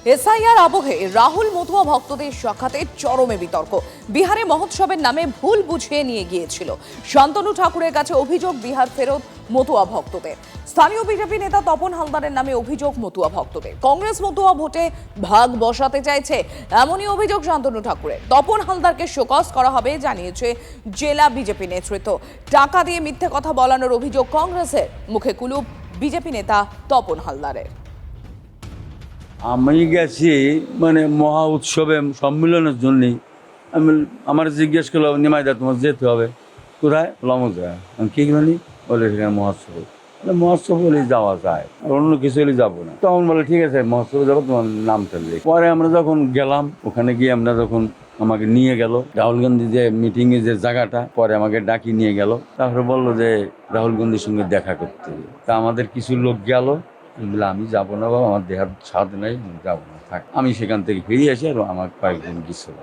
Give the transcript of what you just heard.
SIR আবহে রাহুল মতুয়া ভক্তদের সাক্ষাতে চরমে বিতর্ক। বিহারে মহোৎসবের নামে ভুল বুঝিয়ে নিয়ে গিয়েছিল। শান্তনু ঠাকুরের কাছে অভিযোগ বিহার ফেরত মতুয়া ভক্তদের। স্থানীয় বিজেপি নেতা তপন হালদারের নামে অভিযোগ মতুয়া ভক্তদের। কংগ্রেস মতুয়া ভোটে ভাগ বসাতে চাইছে, এমনই অভিযোগ শান্তনু ঠাকুরের। তপন হালদারকে শোকজ করা হবে জানিয়েছে জেলা বিজেপি নেতৃত্ব। টাকা দিয়ে মিথ্যে কথা বলানোর অভিযোগ কংগ্রেসের, মুখে কুলুপ বিজেপি নেতা তপন হালদারের। আমি গেছি মানে মহা উৎসবে সম্মেলনের জন্যই। আমার জিজ্ঞেস করলো, নিমাইদা তোমার যেতে হবে কোথায়? লমজা। আমি কি জানি, বলে সেখানে মহোৎসব। মহোৎসব হলে যাওয়া যায়, আর অন্য কিছু হলে যাবো না। তখন বলে ঠিক আছে মহোৎসবে যাবো, তোমার নাম ফেলবে। পরে আমরা যখন গেলাম, ওখানে গিয়ে আমরা যখন আমাকে নিয়ে গেল রাহুল গান্ধী যে মিটিংয়ে যে জায়গাটা, পরে আমাকে ডাকি নিয়ে গেল। তারপরে বললো যে রাহুল গান্ধীর সঙ্গে দেখা করতে। তা আমাদের কিছু লোক গেল, বলে আমি যাবো না বাবা, আমার দেহার স্বাদ নাই, যাবো না, থাক। আমি সেখান থেকে ফিরে আসি, আর আমার কয়েকজন গেছিল।